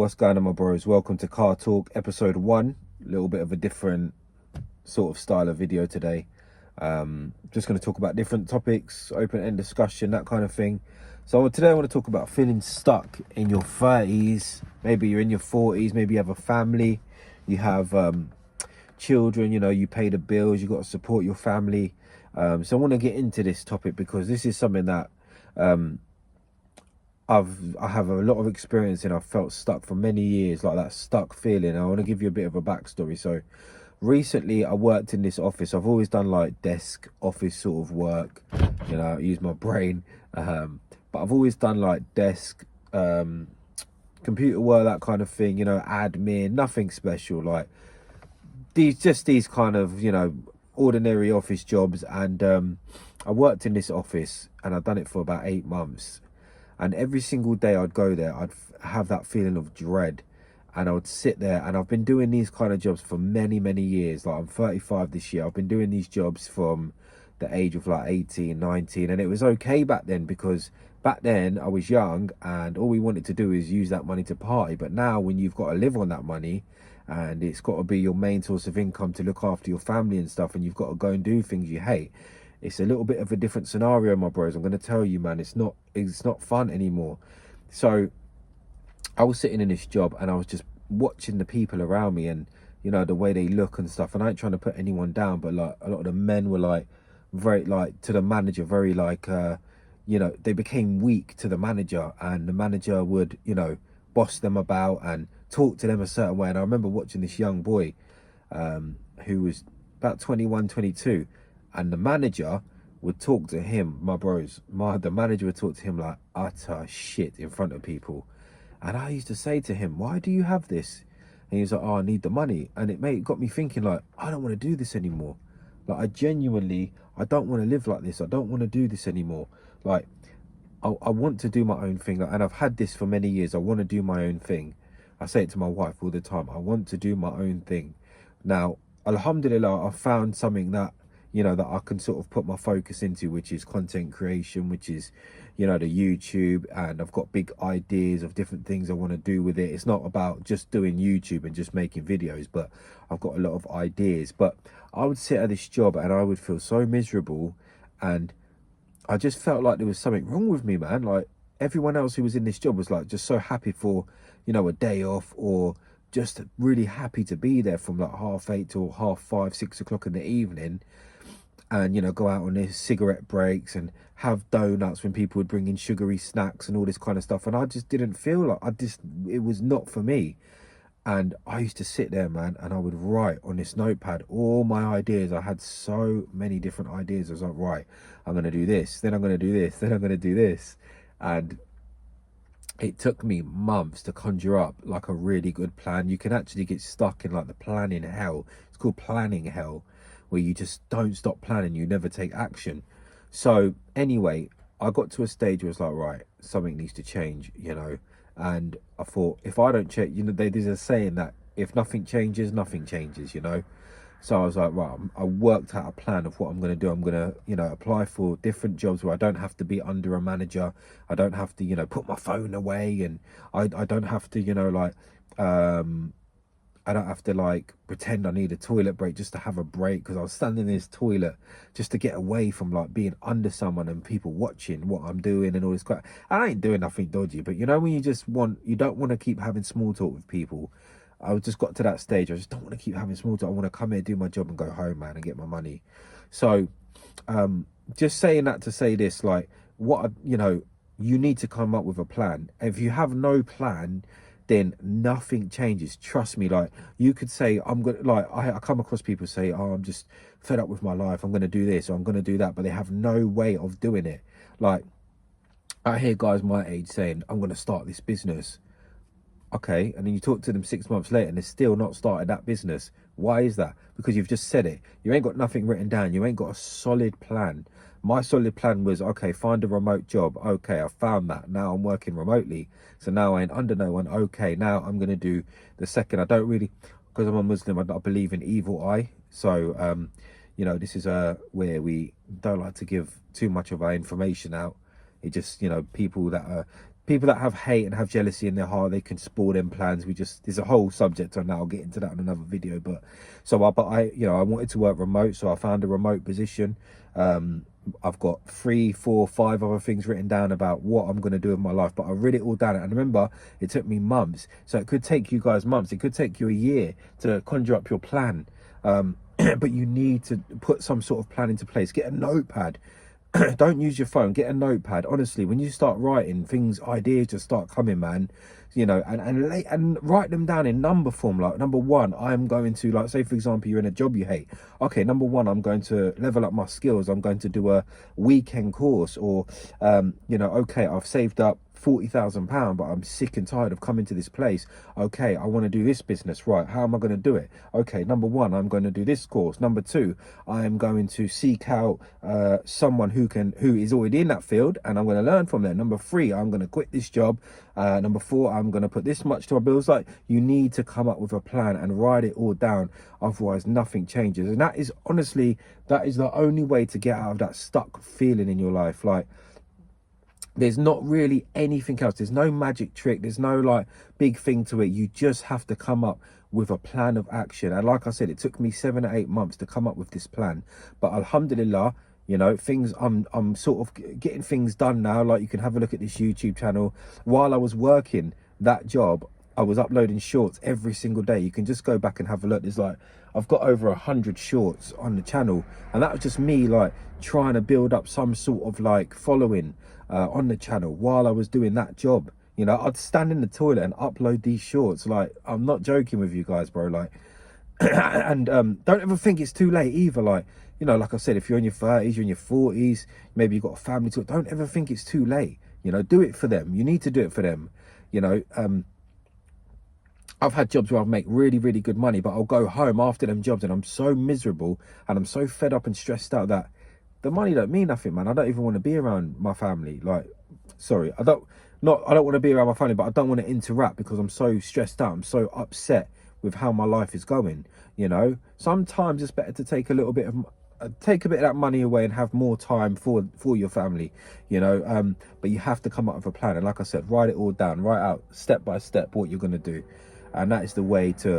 What's going on, my bros? Welcome to Car Talk episode 1. A little bit of a different sort of style of video today. Just going to talk about different topics, open-end discussion, that kind of thing. So today I want to talk about feeling stuck in your 30s. Maybe you're in your 40s, maybe you have a family, you have children, you pay the bills, you got to support your family. So I want to get into this topic because this is something that I have a lot of experience in. I've felt stuck for many years, like that stuck feeling. I want to give you a bit of a backstory. So recently I worked in this office. I've always done like desk office sort of work, I use my brain, but I've always done like desk computer work, that kind of thing, admin, nothing special, like these kind of ordinary office jobs. And I worked in this office and I've done it for about 8 months. And every single day I'd go there, I'd have that feeling of dread. And I would sit there, and I've been doing these kind of jobs for many, many years. Like, I'm 35 this year. I've been doing these jobs from the age of like 18, 19. And it was okay back then because back then I was young and all we wanted to do is use that money to party. But now when you've got to live on that money and it's got to be your main source of income to look after your family and stuff, and you've got to go and do things you hate, it's a little bit of a different scenario, my bros. I'm going to tell you, man, it's not fun anymore. So I was sitting in this job and I was just watching the people around me and, the way they look and stuff. And I ain't trying to put anyone down, but like a lot of the men were like very like to the manager, very like, they became weak to the manager, and the manager would, boss them about and talk to them a certain way. And I remember watching this young boy who was about 21, 22. And the manager would talk to him, my bros, the manager would talk to him like utter shit in front of people. And I used to say to him, why do you have this? And he was like, oh, I need the money. And it got me thinking, like, I don't want to do this anymore. Like, I don't want to live like this. I don't want to do this anymore. Like, I want to do my own thing. And I've had this for many years. I want to do my own thing. I say it to my wife all the time. I want to do my own thing. Now, alhamdulillah, I found something that that I can sort of put my focus into, which is content creation, which is, the YouTube. And I've got big ideas of different things I want to do with it. It's not about just doing YouTube and just making videos, but I've got a lot of ideas. But I would sit at this job and I would feel so miserable. And I just felt like there was something wrong with me, man. Like everyone else who was in this job was like just so happy for, a day off, or just really happy to be there from like 8:30 till 5:30, 6 o'clock in the evening. And go out on their cigarette breaks and have donuts when people would bring in sugary snacks and all this kind of stuff. And I just didn't feel like it was not for me. And I used to sit there, man, and I would write on this notepad all my ideas. I had so many different ideas. I was like, right, I'm going to do this, then I'm going to do this, then I'm going to do this. And it took me months to conjure up like a really good plan. You can actually get stuck in like the planning hell. It's called planning hell, where you just don't stop planning, you never take action. So anyway, I got to a stage where it's like, right, something needs to change, and I thought, if I don't change, there's a saying that if nothing changes, nothing changes, So I was like, right, I worked out a plan of what I'm going to do. I'm going to, apply for different jobs where I don't have to be under a manager. I don't have to, put my phone away, and I don't have to, I don't have to like pretend I need a toilet break just to have a break, because I was standing in this toilet just to get away from like being under someone and people watching what I'm doing and all this crap. I ain't doing nothing dodgy, but when you don't want to keep having small talk with people. I just got to that stage. I just don't want to keep having small talk. I want to come here, do my job and go home, man, and get my money. So just saying that to say this, like, you need to come up with a plan. If you have no plan, then nothing changes. Trust me. Like, you could say, I'm gonna, like, I come across people say, oh, I'm just fed up with my life, I'm gonna do this or I'm gonna do that, but they have no way of doing it. Like, I hear guys my age saying, I'm gonna start this business. Okay, and then you talk to them 6 months later and they're still not started that business. Why is that? Because you've just said it. You ain't got nothing written down. You ain't got a solid plan. My solid plan was, okay, find a remote job. Okay, I found that. Now I'm working remotely. So now I ain't under no one. Okay, now I'm going to do the second. I don't really, because I'm a Muslim, I believe in evil eye. So, this is where we don't like to give too much of our information out. It just, people that are people that have hate and have jealousy in their heart, they can spoil them plans. There's a whole subject on that. I'll get into that in another video. But I wanted to work remote, so I found a remote position. I've got 3, 4, 5 other things written down about what I'm going to do in my life, but I read it all down. And remember, it took me months, so it could take you guys months, it could take you a year to conjure up your plan. But you need to put some sort of plan into place. Get a notepad. Don't use your phone, get a notepad. Honestly, when you start writing things, ideas just start coming, man. And write them down in number form. Like, number 1, I'm going to, like, say for example, you're in a job you hate. Okay, number 1, I'm going to level up my skills. I'm going to do a weekend course. Or okay, I've saved up £40,000, but I'm sick and tired of coming to this place. Okay, I want to do this business. Right, how am I going to do it? Okay, number 1, I'm going to do this course. Number 2, I am going to seek out someone who is already in that field, and I'm going to learn from them. Number 3, I'm going to quit this job. Number 4, I'm going to put this much to my bills. Like, you need to come up with a plan and write it all down, otherwise nothing changes. And that is the only way to get out of that stuck feeling in your life. Like, there's not really anything else. There's no magic trick. There's no like big thing to it. You just have to come up with a plan of action. And like I said, it took me 7 or 8 months to come up with this plan. But alhamdulillah, I'm sort of getting things done now. Like, you can have a look at this YouTube channel. While I was working that job, I was uploading shorts every single day. You can just go back and have a look. I've got over 100 shorts on the channel, and that was just me like trying to build up some sort of like following on the channel while I was doing that job. I'd stand in the toilet and upload these shorts. Like, I'm not joking with you guys, bro. Like, and don't ever think it's too late either. Like, like I said, if you're in your 30s, you're in your 40s, maybe you've got a family to, don't ever think it's too late. Do it for them. You need to do it for them. I've had jobs where I make really, really good money, but I'll go home after them jobs and I'm so miserable and I'm so fed up and stressed out that the money don't mean nothing, man. I don't even want to be around my family. Like, sorry, I don't want to be around my family, but I don't want to interact because I'm so stressed out. I'm so upset with how my life is going. Sometimes it's better to take a bit of that money away and have more time for your family. But you have to come up with a plan. And like I said, write it all down, write out step by step what you're going to do. And that is the way to